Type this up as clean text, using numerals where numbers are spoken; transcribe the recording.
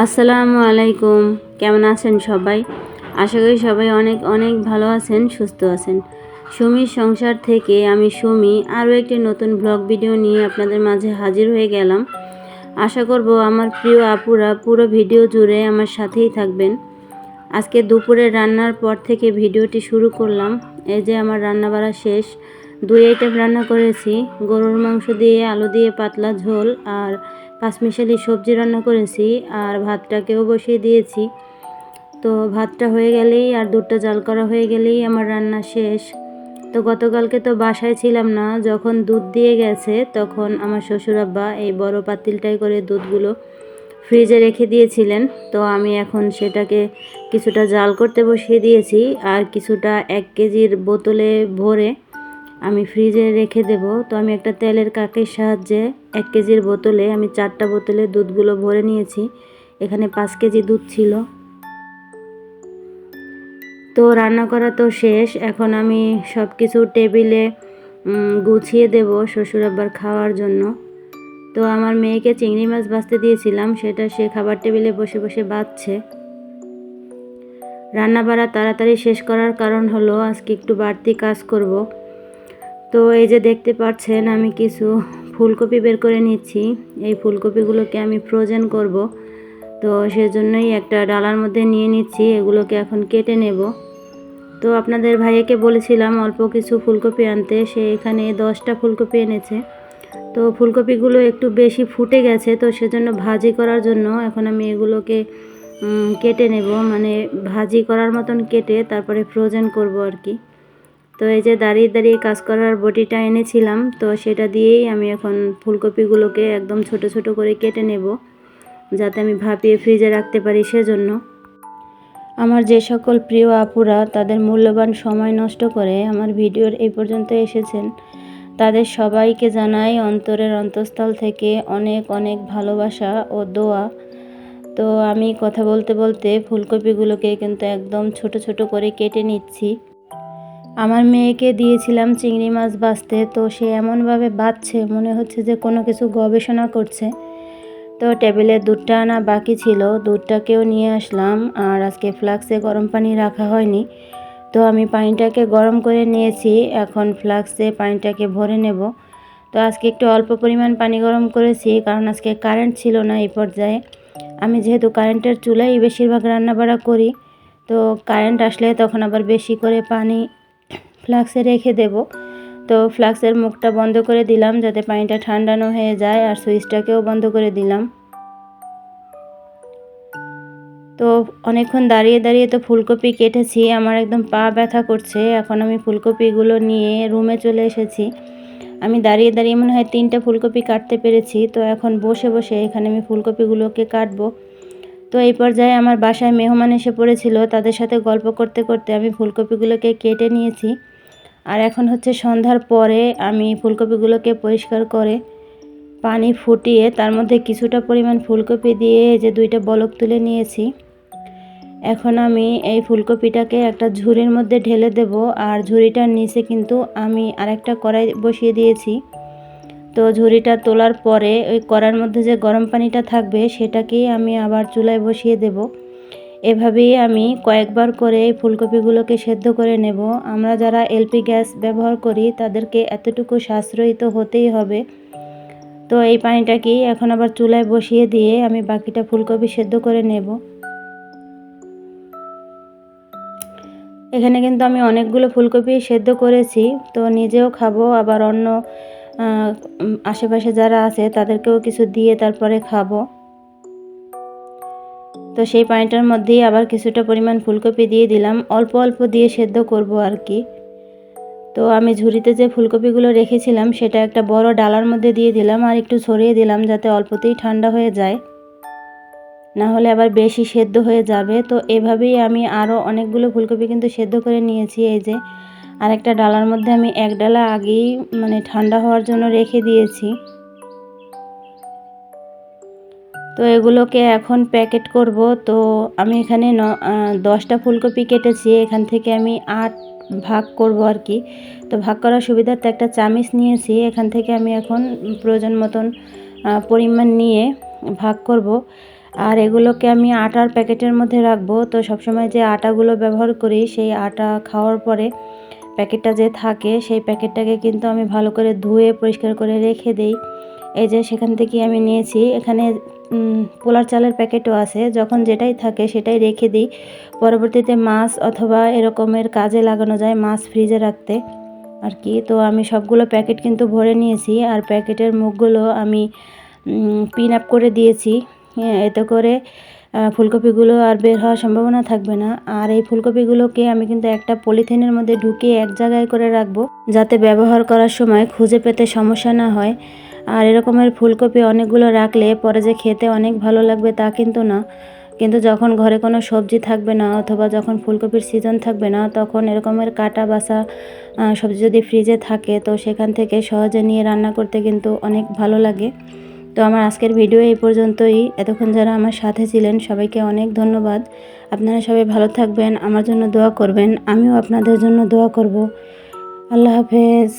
আসসালামু আলাইকুম। কেমন আছেন সবাই? আশা করি সবাই অনেক অনেক ভালো আছেন, সুস্থ আছেন। সুমির সংসার থেকে আমি সুমি আরও একটি নতুন ব্লগ ভিডিও নিয়ে আপনাদের মাঝে হাজির হয়ে গেলাম। আশা করব আমার প্রিয় আপুরা পুরো ভিডিও জুড়ে আমার সাথেই থাকবেন। আজকে দুপুরে রান্নার পর থেকে ভিডিওটি শুরু করলাম। এই যে আমার রান্না বাড়া শেষ। 2 আইটেম রান্না করেছি। গরুর মাংস দিয়ে আলু দিয়ে পাতলা ঝোল আর পাঁচমিশালি সবজি রান্না করেছি, আর ভাতটাকেও বসিয়ে দিয়েছি। তো ভাতটা হয়ে গেলেই আর দুধটা জাল করা হয়ে গেলেই আমার রান্না শেষ। তো গতকালকে তো বাসায় ছিলাম না, যখন দুধ দিয়ে গেছে তখন আমার শ্বশুর আব্বা এই বড় পাতিলটায় করে দুধগুলো ফ্রিজে রেখে দিয়েছিলেন। তো আমি এখন সেটাকে কিছুটা জাল করতে বসিয়ে দিয়েছি, আর কিছুটা 1 কেজির বোতলে ভরে আমি ফ্রিজে রেখে দেব। তো আমি একটা তেলের কাকের সাহায্যে 1 কেজির বোতলে আমি 4টা বোতলে দুধগুলো ভরে নিয়েছি। এখানে 5 কেজি দুধ ছিল। তো রান্না করা তো শেষ। এখন আমি সব কিছু টেবিলে গুছিয়ে দেব শ্বশুর আব্বার খাওয়ার জন্য। তো আমার মেয়েকে চিংড়ি মাছ ভাজতে দিয়েছিলাম, সেটা সে খাবার টেবিলে বসে বসে ভাজছে। রান্না বাড়া তাড়াতাড়ি শেষ করার কারণ হলো আজকে একটু বাড়তি কাজ করব। তো এই যে দেখতে পাচ্ছেন আমি কিছু ফুলকপি বের করে নিচ্ছি। এই ফুলকপিগুলোকে আমি ফ্রোজেন করব। তো সেজন্যই একটা ডালার মধ্যে নিয়ে নিচ্ছি, এগুলোকে এখন কেটে নেব। তো আপনাদের ভাইয়াকে বলেছিলাম অল্প কিছু ফুলকপি আনতে, সে এখানে 10টা ফুলকপি এনেছে। তো ফুলকপিগুলো একটু বেশি ফুটে গেছে, তো সেজন্য ভাজি করার জন্য এখন আমি এগুলোকে কেটে নেব, মানে ভাজি করার মতন কেটে তারপরে ফ্রোজেন করব আর কি। তো এই যে দাঁড়িয়ে দাঁড়িয়ে কাজ করার বটিটা এনেছিলাম, তো সেটা দিয়েই আমি এখন ফুলকপিগুলোকে একদম ছোট ছোট করে কেটে নেব, যাতে আমি ভাপিয়ে ফ্রিজে রাখতে পারি। সেজন্য আমার যে সকল প্রিয় আপুরা তাদের মূল্যবান সময় নষ্ট করে আমার ভিডিওর এই পর্যন্ত এসেছেন, তাদের সবাইকে জানাই অন্তরের অন্তঃস্থল থেকে অনেক অনেক ভালোবাসা ও দোয়া। তো আমি কথা বলতে বলতে ফুলকপিগুলোকে কিন্তু একদম ছোট ছোট করে কেটে নিচ্ছি। আমার মেয়েকে দিয়েছিলাম চিংড়ি মাছ ভাজতে, তো সে এমনভাবে ভাজছে মনে হচ্ছে যে কোনো কিছু গবেষণা করছে। তো টেবিলে দুধটা আনা বাকি ছিল, দুধটাকেও নিয়ে আসলাম। আর আজকে ফ্লাক্সে গরম পানি রাখা হয়নি, তো আমি পানিটাকে গরম করে নিয়েছি। এখন ফ্লাক্সে পানিটাকে ভরে নেব। তো আজকে একটু অল্প পরিমাণ পানি গরম করেছি, কারণ আজকে কারেন্ট ছিল না এই পর্যায়ে। আমি যেহেতু কারেন্টের চুলায় বেশিরভাগ রান্নাবাড়া করি, তো কারেন্ট আসলে তখন আবার বেশি করে পানি ফ্লাক্সে রেখে দেব। তো ফ্লাক্সের মুখটা বন্ধ করে দিলাম যাতে পানিটা ঠান্ডানো হয়ে যায়, আর সুইচটাকেও বন্ধ করে দিলাম। তো অনেকক্ষণ দাঁড়িয়ে দাঁড়িয়ে তো ফুলকপি কেটেছি, আমার একদম পা ব্যথা করছে। এখন আমি ফুলকপিগুলো নিয়ে রুমে চলে এসেছি। আমি দাঁড়িয়ে দাঁড়িয়ে মনে হয় 3টা ফুলকপি কাটতে পেরেছি। তো এখন বসে বসে এখানে আমি ফুলকপিগুলোকে কাটবো। তো এই পর্যায়ে আমার বাসায় মেহমান এসে পড়েছিল, তাদের সাথে গল্প করতে করতে আমি ফুলকপিগুলোকে কেটে নিয়েছি। আর এখন হচ্ছে সন্ধ্যার পরে আমি ফুলকপিগুলোকে পরিষ্কার করে পানি ফুটিয়ে তার মধ্যে কিছুটা পরিমাণ ফুলকপি দিয়ে যে 2টা বলক তুলে নিয়েছি। এখন আমি এই ফুলকপিটাকে একটা ঝুড়ির মধ্যে ঢেলে দেব, আর ঝুড়িটার নিচে কিন্তু আমি আরেকটা কড়াই বসিয়ে দিয়েছি। তো ঝুড়িটা তোলার পরে ওই কড়ার মধ্যে যে গরম পানিটা থাকবে সেটাকেই আমি আবার চুলায় বসিয়ে দেব। এভাবেই আমি কয়েকবার করে এই ফুলকপিগুলোকে সেদ্ধ করে নেব। আমরা যারা এলপি গ্যাস ব্যবহার করি তাদেরকে এতটুকু সাশ্রয়ী তো হতেই হবে। তো এই পানিটাকেই এখন আবার চুলায় বসিয়ে দিয়ে আমি বাকিটা ফুলকপি সেদ্ধ করে নেব। এখানে কিন্তু আমি অনেকগুলো ফুলকপি সেদ্ধ করেছি, তো নিজেও খাবো, আবার অন্য আশেপাশে যারা আছে তাদেরকেও কিছু দিয়ে তারপরে খাবো। তো সেই পানিটার মধ্যেই আবার কিছুটা পরিমাণ ফুলকপি দিয়ে দিলাম, অল্প অল্প দিয়ে সেদ্ধ করব আর কি। তো আমি ঝুড়িতে যে ফুলকপিগুলো রেখেছিলাম সেটা একটা বড় ডালার মধ্যে দিয়ে দিলাম, আর একটু ছড়িয়ে দিলাম যাতে অল্পতেই ঠান্ডা হয়ে যায়, না হলে আবার বেশি সেদ্ধ হয়ে যাবে। তো এভাবেই আমি আরও অনেকগুলো ফুলকপি কিন্তু সেদ্ধ করে নিয়েছি। এই যে আরেকটা ডালার মধ্যে আমি এক ডালা আগেই মানে ঠান্ডা হওয়ার জন্য রেখে দিয়েছি। তো এগুলোকে এখন প্যাকেট করব। তো আমি এখানে 10টা ফুলকপি কেটেছি, এখান থেকে আমি 8 ভাগ করব আর কি। তো ভাগ করার সুবিধার্থে একটা চামিচ নিয়েছি, এখান থেকে আমি এখন প্রয়োজন মতন পরিমাণ নিয়ে ভাগ করব। আর এগুলোকে আমি আটার প্যাকেটের মধ্যে রাখবো। তো সবসময় যে আটাগুলো ব্যবহার করি সেই আটা খাওয়ার পরে প্যাকেটটা যে থাকে সেই প্যাকেটটাকে কিন্তু আমি ভালো করে ধুয়ে পরিষ্কার করে রেখে দেই। এই যে সেখান থেকে আমি নিয়েছি। এখানে পোলার চালের প্যাকেটও আছে, যখন যেটাই থাকে সেটাই রেখে দিই। পরবর্তীতে মাছ অথবা এরকমের কাজে লাগানো যায়, মাছ ফ্রিজে রাখতে আর কি। তো আমি সবগুলো প্যাকেট কিন্তু ভরে নিয়েছি, আর প্যাকেটের মুখগুলো আমি পিন আপ করে দিয়েছি। এতে করে ফুলকপিগুলো আর বের হওয়ার সম্ভাবনা থাকবে না। আর এই ফুলকপিগুলোকে আমি কিন্তু একটা পলিথিনের মধ্যে ঢুকিয়ে এক জায়গায় করে রাখবো, যাতে ব্যবহার করার সময় খুঁজে পেতে সমস্যা না হয়। আর এরকমের ফুলকপি অনেকগুলো রাখলে পরে যে খেতে অনেক ভালো লাগবে তা কিন্তু না। কিন্তু যখন ঘরে কোনো সবজি থাকবে না অথবা যখন ফুলকপির সিজন থাকবে না, তখন এরকমের কাটা বাছা সবজি যদি ফ্রিজে থাকে তো সেখান থেকে সহজে নিয়ে রান্না করতে কিন্তু অনেক ভালো লাগে। তো আমার আজকের ভিডিও এই পর্যন্তই। এতক্ষণ যারা আমার সাথে ছিলেন সবাইকে অনেক ধন্যবাদ। আপনারা সবাই ভালো থাকবেন, আমার জন্য দোয়া করবেন, আমিও আপনাদের জন্য দোয়া করব। আল্লাহ হাফেজ।